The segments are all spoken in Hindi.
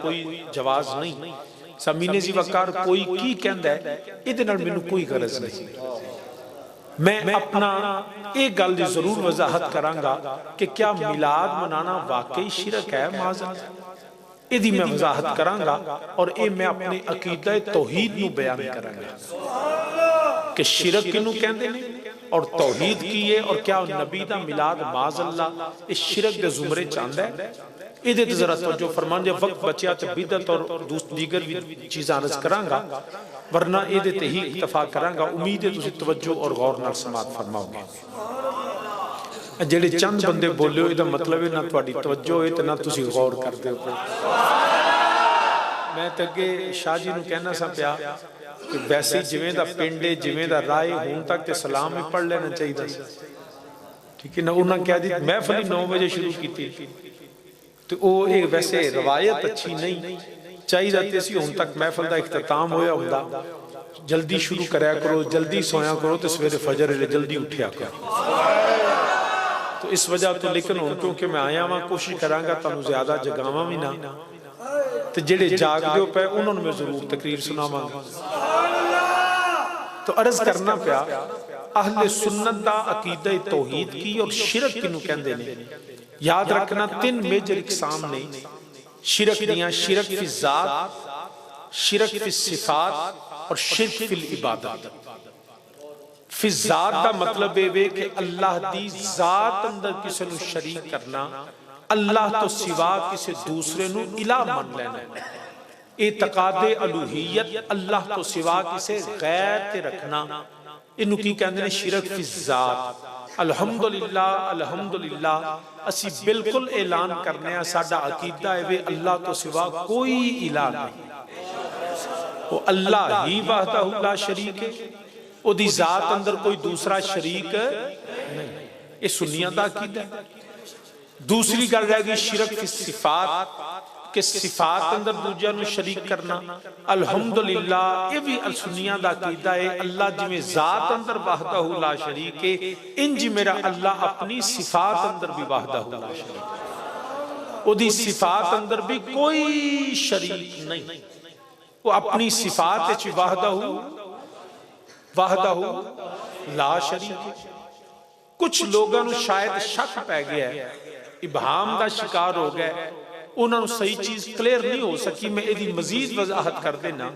कोई जवाज नहीं। सामीने जी वकार कोई की कहंदा है इहदे नाल मैनूं कोई गरज नहीं। मैं अपना एक गल दी जरूर वजाहत करांगा कि क्या मिलाद मनाना वाकई शिरक है माज़अल्लाह, इहदी मैं वजाहत करांगा और ये मैं अपने अकीदा तौहीद नूं बयान करांगा कि शिरक किनूं कहंदे ने और तौहीद की है और क्या नबी दा मिलाद माज़अल्लाह इस शिरक दे जुमरे च आंदा है। इहदे ते जरा तवज्जो फरमान, जे वक्त बचिया तो बिदअत और दीगर भी चीज़ां अर्ज करांगा, वरना इहदे ते ही इत्तफाक करांगा। उम्मीद है तुसीं तवज्जो और गौर नाल समात फरमाओगे। जेड़े चंद बंदे बोले हो इहदा मतलब है ना तुहाडी तवज्जो है ते ना तुसीं गौर करदे हो। मैं तो अगे शाह जी नूं कहना सा पिया कि वैसे जिवें दा पिंड है जिवें दा राह हुण तक ते सलाम ही पढ़ लेना चाहिए, ठीक है ना। उन्होंने कहा जी महफिल 9 बजे शुरू की तो वो एक वैसे रवायत अच्छी नहीं चाहिए। हुण तक महफिल का इख्तिताम होया हुंदा, जल्दी शुरू कराया करो, जल्दी सोया करो तो सवेरे फजर वेले जल्दी उठिया करो। तो इस वजह तो लेकिन हुण क्योंकि मैं आया वहां कोशिश करांगा तुहानूं ज्यादा जगावां भी ना, तो जेड़े जागदे पे उन्होंने मैं जरूर तकरीर सुनावांगा। तो अर्ज करना पिया अहले सुन्नत दा अकीदा तौहीद की और शिरक किनूं कहंदे ने। याद रखना 3 मेजर इकसाम ने शिरक दियां, शिरक फी ज़ात, शिरक फी सिफात और शिरक फिल इबादत। फी ज़ात दा मतलब है कि अल्लाह दी ज़ात अंदर किसी नूं शरीक करना, अल्लाह तो सिवा किसी दूसरे नूं इलाह मान लेना। एतकादे अलूहियत, अल्लाह तो सिवा किसी गैर ते रखना, इनू की कहंदे ने शिरक फी ज़ात। अल्हम्दुलिल्लाह अल्हम्दुलिल्लाह असी बिल्कुल ऐलान करने आ साडा अकीदा है वे अल्लाह तो सिवा कोई इलाह नहीं, वो अल्लाह ही वहदहु ला शरीक है, ओदी जात अंदर कोई दूसरा शरीक नहीं। ये सुन्नियां दा अकीदा है। दूसरी गल रह गई शिरक फी सिफात के सिफात अंदर दूजियां नूं शरीक करना। अल्हम्दुलिल्लाह ये भी सुन्नियां दा अकीदा है अल्लाह जिवें जात अंदर वहदहु ला शरीक है, इंज मेरा अल्लाह अपनी सिफात अंदर भी वहदहु ला शरीक है, ओदी सिफात अंदर भी कोई शरीक नहीं, वो अपनी सिफात विच वहदहु ला शरीक है। कुछ लोगों नूं शायद शक पै गया है, इबहाम दा शिकार हो गए, उन्होंने सही चीज क्लियर नहीं हो सकी। मैं इहदी मजीद वजाहत कर देना।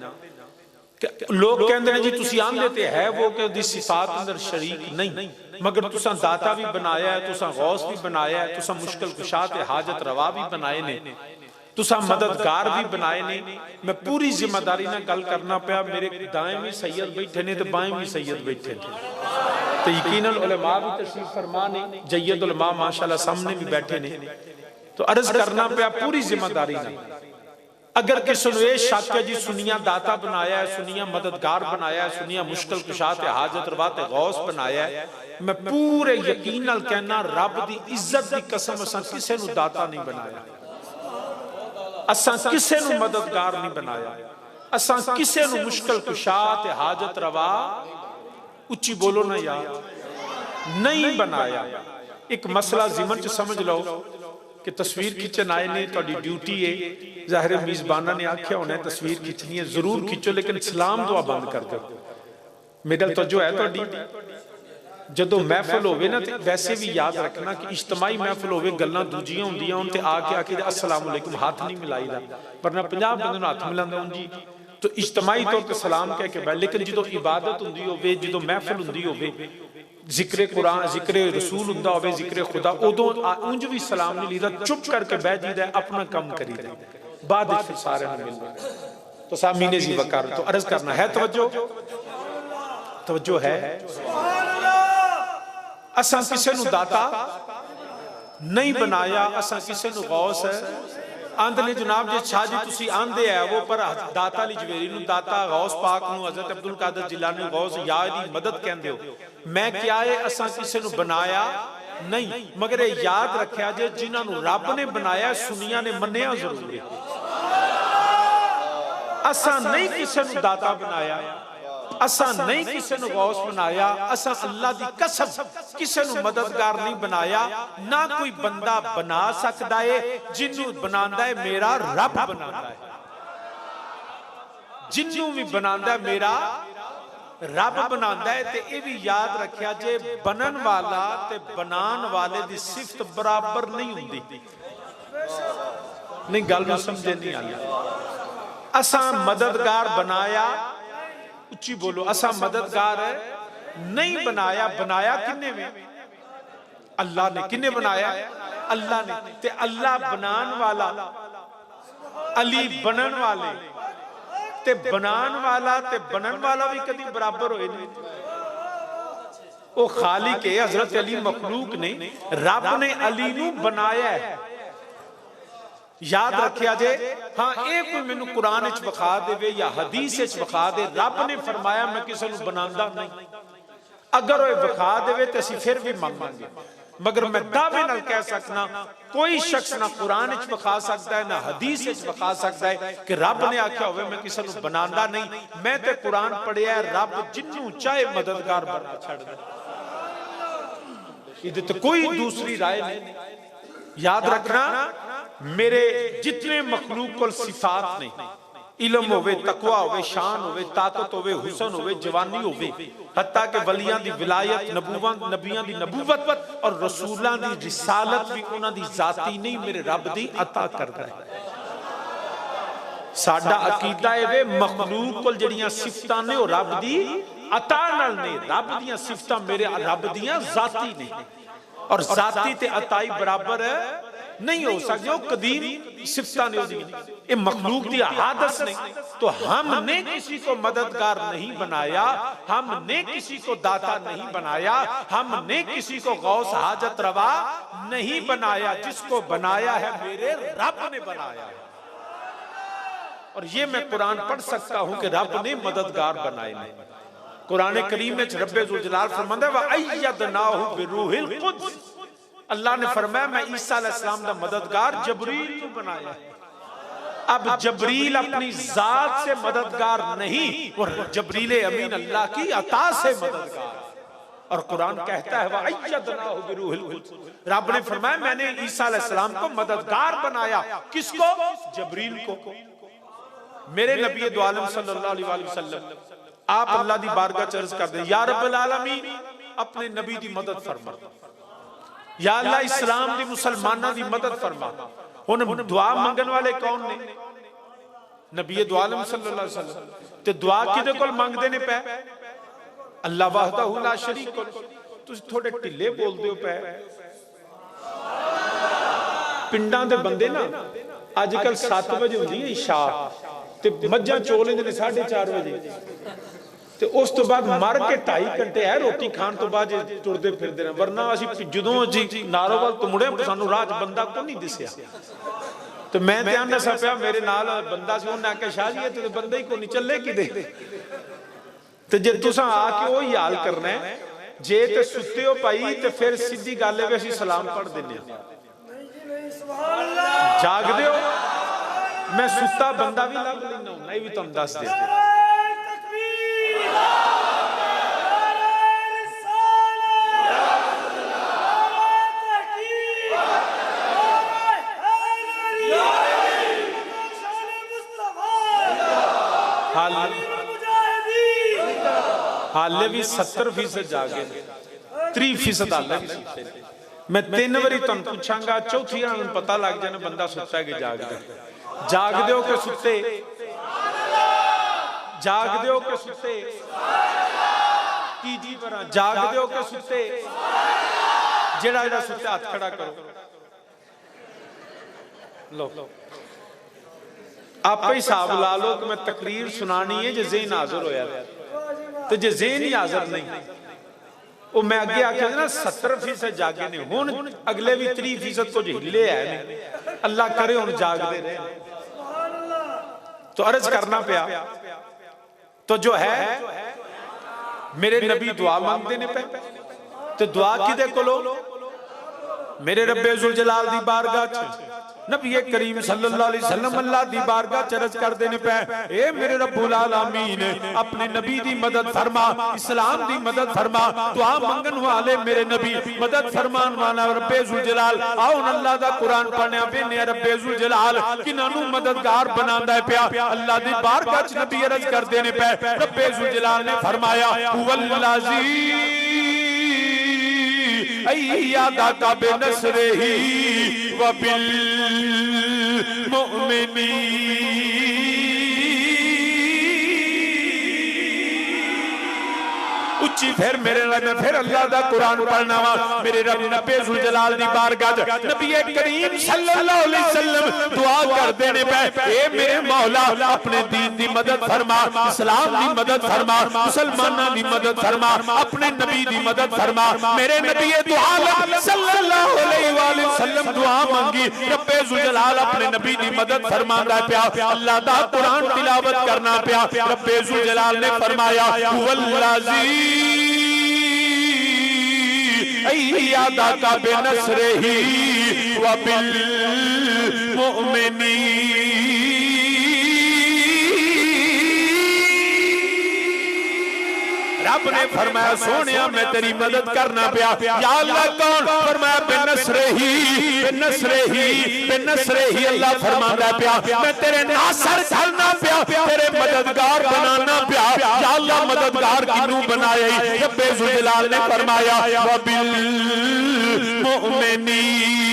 लोग कहते हैं जी तुसीं आंदे ते है वो कि उहदी सिफात अंदर शरीक नहीं, मगर तुसां दाता भी बनाया है, तुसां गौस भी बनाया है, तुसां मुश्किल कुशा ते हाजत रवा भी बनाए ने, तुसां मददगार भी बनाए ने। मैं पूरी जिम्मेदारी नाल गल करना पिया, मेरे दाएं भी सैयद बैठे ने ते बाएं भी सैयद बैठे ने, तो यकीनन उलमा भी तशरीफ फरमा ने, जय्यद उलमा माशाअल्लाह सामने भी बैठे ने। तो अर्ज करना पिया पूरी जिम्मेदारी नाल, अगर किसी नूं ये शक है जी सुनिया दाता बनाया है, सुनिया मददगार बनाया है, सुनिया मुश्किल कुशा ते हाजत रवा ते गौस बनाया है, मैं पूरे यकीन नाल कहना रब दी इज्जत दी कसम असां किसे नूं दाता नहीं बनाया, असां किसे नूं मददगार नहीं बनाया, असां किसे नूं मुश्किल कुशा ते हाजत रवा, उच्ची बोलो ना यार, नहीं बनाया। एक मसला जिमन च समझ लो कि तस्वीर खिंचन आए ने, तुहाडी ड्यूटी है, जाहिर मेजबाना ने आख्या होना तस्वीर खिंचनी है, जरूर खिंचो लेकिन सलाम दुआ बंद कर दो। मेरा तवज्जो है तुहाडी, जदों महफिल होवे ना ते वैसे भी याद रखना कि इज्तमाई महफिल होवे, गल्लां दूजियां हुंदियां होण ते आके अस्सलाम वालेकुम हाथ नहीं मिलाईदा, वरना 50 बंदे नूं हाथ मिलांदा हुं जी। तो इज्तमाई तौर ते सलाम कह के बैठ, लेकिन जदों इबादत हुंदी होवे, जदों महफिल हुंदी होवे, जिक्र कुरान जिक्र रसूल हुंदा होवे, जिक्र खुदा, उदों उंज भी सलाम नहीं लीदा, चुप करके बैठ जीदा, अपना काम करीदा, बाद विच फिर सारे नूं मिलदा। तो सामीने जी वकार तो अर्ज करना है, तवज्जो है, असां किसे नूं दाता नहीं बनाया, असां किसे नूं गौस आंदे ने जनाब जे शाह जी तुसी आंदे है वो, पर दाता अली जवेरी नूं दाता, गौस पाक नूं हजरत अब्दुल कादिर जिलानी गौस या दी मदद कहंदे हो। मैं क्या है असां किसे नूं बनाया नहीं, मगर ये याद रखिया जे जिन्हां नूं रब ने बनाया सुनिया ने मन्निया जरूर है, असां नहीं किसे नूं दाता बनाया, असा नहीं किसी ने गौस बनाया, असा अल्लाह दी कसम किसी ने मददगार नहीं बनाया, ना कोई बंदा बना सकता है, जिन्नू बनांदा है मेरा रब बनांदा है, जिन्नू भी बनांदा है मेरा रब बनांदा है। ते ये भी याद रखिया जे बनन वाला ते बनान वाले दी सिफत बराबर नहीं हुंदी। नहीं गल नूं समझे नहीं आई। असा मददगार बनाया, उच्ची बोलो, असा मददगार नहीं बनाया। बनाया किन्ने में? अल्लाह ने। किन्ने बनाया? अल्लाह ने। ते अल्लाह बनान वाला, अली बनन वाले, ते बनान वाला ते बनन वाला भी कभी बराबर होए नहीं। वो खालिक है, हजरत अली मखलूक ने, रब ने अली नू बनाया है। याद रखिया जे। हाँ, ये कोई मैनू कुरान विच विखा देवे या हदीस विच विखा दे, रब ने फरमाया मैं किसी नू बनांदा नहीं, अगर वो विखा देवे तो असीं फिर भी मंगांगे, मगर मैं दावे नाल कह सकना कोई शख्स ना कुरान विच विखा सकता है ना हदीस विच विखा सकता है कि रब ने आख्या होवे मैं किसी नू बनांदा नहीं। मैं ते कुरान पढ़िया, रब जिन्नू चाहे मददगार बना छड़ दे, इहदे ते कोई दूसरी राय नहीं। याद रखना, मेरे जितने मखलूक कोल सिफात ने, इलम होवे, तकवा होवे, शान होवे, ताकत होवे, हुसन होवे, जवानी होवे, हत्ता के वलियां दी विलायत, नबूवत, नबियां दी नबूवत और रसूलां दी रिसालत भी उन्हां दी जाती नहीं, मेरे रब दी अता करदा है। साडा अकीदा है वे मखलूक कोल जड़ियां सिफतां ने ओ रब दी अता नाल ने, रब दीयां सिफतां मेरे रब दीयां जाती ने, और जाती ते अताई बराबर नहीं हो सकती। वो कदीम सिफतां ने होती, ये मखलूक दी हादस नहीं। तो हमने किसी को मददगार नहीं बनाया, हमने किसी को दाता नहीं बनाया, हमने किसी को गौस हाजत रवा नहीं बनाया। जिसको बनाया है मेरे रब ने बनाया है। और ये मैं कुरान पढ़ सकता हूं कि रब ने मददगार बनाए नहीं। कुरान करीम में रब्बे जुल जलाल फरमांदा है व अय्यदनाहु बिरूहिल कुद्स, अल्लाह ने फरमाया मैं ईसा अलैहिस्सलाम दा मददगार जबरील को बनाया। अब जबरील अपनी जात से मददगार नहीं, और जबरील अमीन अल्लाह की अता से मददगार। और कुरान कहता है व अय्यदनाहु बिरूहिल कुद्स, रब ने फरमाया मैंने ईसा अलैहिस्सलाम को मददगार बनाया। किसको? जबरील को। मेरे नबी दो आलम सल्लल्लाहु अलैहि वसल्लम, आप अल्लाह दी बारगाह च अर्ज कर दे, या रब्बुल आलमीन अपने नबी दी मदद फरमा, या अल्लाह इस्लाम दी मुसलमानां दी मदद फरमा। हुण दुआ मंगण वाले कौन ने? नबी दो आलम सल्लल्लाहु अलैहि वसल्लम। ते दुआ किदे कोल मंगदे ने पै? अल्लाह वहदहु ला शरीक कोल। तुसीं थोड़े ढिले बोलदे हो पै। पिंडां दे बंदे ना अजकल 7 बजे हुंदी है इशा, ते मज्जां चो लेंदे ने 4:30 बजे, ते उस तो बाद मर के 2.5 घंटे है रोटी खाण तो बाद टुरदे फिरदे ने। वरना असीं जदों असीं नारोवाल तो मुड़े सानू राह च बंदा कोई नहीं दिसिया, ते मैं ते आंदा सा पिया मेरे नाल बंदा सी, उन्हें आख्या शाह जी ये ते बंदा ही कोई नहीं, चले किदे? ते जे तुसां आके ओही हाल करना है, जे ते सुत्ते हो भाई ते फिर सीधी गल है असीं सलाम पढ़ दिंदे हां। जागदे हो? मैं सुता बंदा भी लभ लैंदा हूं, नहीं भी तुहानू दस दे। हाले भी 70% जागे, 30% हाले भी सुते। मैं 3 बारी तुहानू पूछांगा, चौथी बार पता लग जाना बंदा सुता है कि जागदा। जागदे हो के सुते? जागदे हो के सुते? तीजी बार जागदे हो के सुते? जेड़ा जेड़ा सुते हाथ खड़ा करो। लो आप हिसाब ला लो कि मैं तकरीर सुनानी है, जे ज़हन हाजिर होया तो जे ज़हन ही हाजिर नहीं, वो मैं अगे आख्या ना 70% जागे ने, हुण अगले भी 30% कुछ हिले है। अल्लाह करे हुण जागदे रहे, तो अर्ज करना पिया। तो जो है मेरे नबी दुआ मांगते ने पे, तो दुआ किदे कोलो? मेरे रब्बे जुल जलाल दी बारगाह च। नबी करीम सल्लल्लाहु अलैहि वसल्लम अल्लाह दी बारगाह चरज कर देने पे, ए मेरे रब्बुल आलमीन अपने नबी दी मदद फरमा, इस्लाम दी मदद फरमा, दुआ मंगन वाले मेरे नबी मदद फरमान वाला रब्बे जुल जलाल। आओ अल्लाह दा कुरान पढ़ने बेने रब्बे जुल जलाल किन्हां नू मददगार बनांदा है पिया। अल्लाह दी बारगाह च नबी अर्ज कर देने पे रब्बे जुल जलाल ने फरमाया हुवल्लाजी अय्यादा बिनस्रिही व बिल मुमिनीन। उच्ची फिर मेरे मैं फिर अल्लाह दा कुरान पढ़ना वा मेरे रब रब्बे जुल जलाल दी बारगाह नबी करीम सल्लल्लाहु अलैहि वसल्लम दुआ कर देने पे, ए मेरे मौला अपने दीन दी मदद फरमा, इस्लाम दी मदद फरमा, मुसलमानां दी मदद फरमा, अपने नबी दी मदद फरमा। मेरे नबी दुआ सल्लल्लाहु अलैहि वसल्लम दुआ मांगी, रब्बे जुल जलाल अपने नबी दी मदद फरमांदा पिया, अल्लाह दा कुरान तिलावत करना पिया। रब्बे जुल जलाल ने फरमाया हुवल्लाजी अय्यादा बिनस्रिही व बिल मुमिनीन। रब ने फरमाया सोनिया मैं तेरी मदद करना पिया। या अल्लाह कौन? फरमाया बिनस्रिही बिनस्रिही बिनस्रिही। अल्लाह फरमांदा पिया मैं तेरे नासर करना पिया, तेरे मददगार बनाना पिया। या अल्लाह मददगार किनू बनाया? रब्बे जुल जलाल ने फरमाया व बिल मुमिनीन।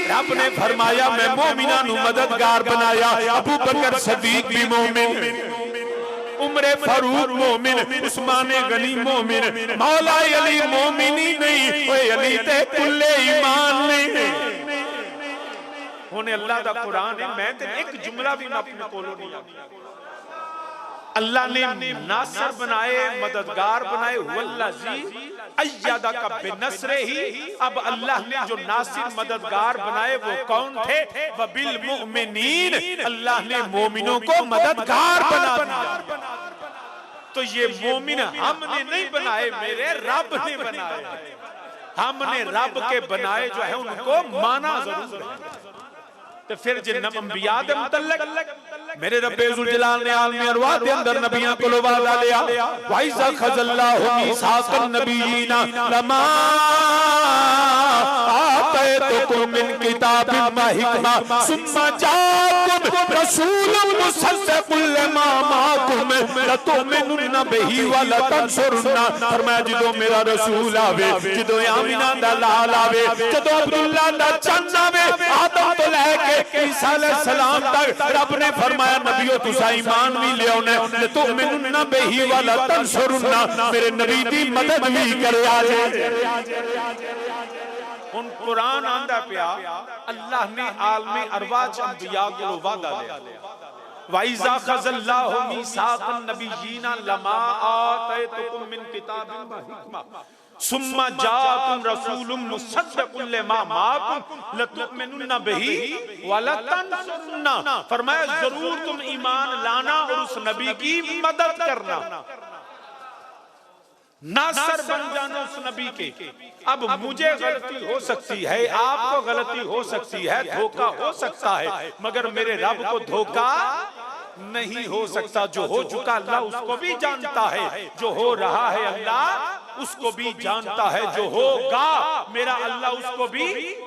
रब ने फरमाया मैं मोमिना नू मददगार बनाया। अबू बकर सदीक भी मोमिन, उमर फारूक मोमिन, उस्मान गनी मोमिन, मौला अली मोमिन ही नहीं, ओए अली ते कुल्ले ईमान नहीं। हुणे अल्लाह दा कुरान है, मैं ते एक जुमला भी मैं अपने कोलों नहीं आंदा। अल्लाह ने नासर बनाए, मददगार बनाए, हुवल्लाजी अय्यादा का बिनस्रिही। अब अल्लाह ने जो नासिर मददगार बनाए वो कौन थे? वबिल मुमिनीन। अल्लाह ने मोमिनों को मददगार बना दिया। तो ये मोमिन हमने नहीं बनाए, मेरे रब ने बनाए। हमने रब के बनाए जो है उनको माना जरूर है। तो फिर जिन अंबिया दे मुतल्लिक मेरे रब्बे जुल जलाल ने आलम अरवाह दे अंदर नबियां कोलों वादा लिया, वाइज़ा खज़ल्लाहु मीसाक़न नबिय्यीना लमा आतैतुकुम मिन किताबिन व हिकमा सुम्मा जाअकुम रसूलुन मुसद्दिक़ुन लिमा माअकुम लतुमिनुन्ना बिही व लतंसुरुन्ना। फरमाया जदों मेरा रसूल आवे, जदों आमिना दा लाल आवे, जदों अब्दुल्ला दा चंद आवे, आदम तो लेके ईसा अलैहिस्सलाम तक रब ने फरमाया नबियो तुसा ईमान भी लियाओने, लतुमिनुन्ना बिही व लतंसुरुन्ना। मेरे नबी दी मदद भी करे आजे। उन कुरान आंदा पिया अल्लाह ने आलम अरवाह च अंबिया को वादा लिया, वाइज़ा खज़ल्लाहु मीसाक़न नबिय्यीना लमा आतैतुकुम मिन किताबिन व हिकमा सुम्मा जाअकुम रसूलुम मुसद्दिक़ुन लिमा माअकुम लतुमिनुन्ना बिही व लतंसुरुन्ना। फरमाया जरूर तुम ईमान लाना और उस नबी की मदद करना, नासर बन जाना उस नबी के। अब मुझे गलती हो सकती है, आपको गलती हो सकती है, धोखा हो सकता है, मगर मेरे रब को धोखा नहीं हो सकता। जो हो चुका अल्लाह उसको भी जानता है, जो हो रहा है अल्लाह उसको भी जानता है, जो होगा मेरा अल्लाह उसको भी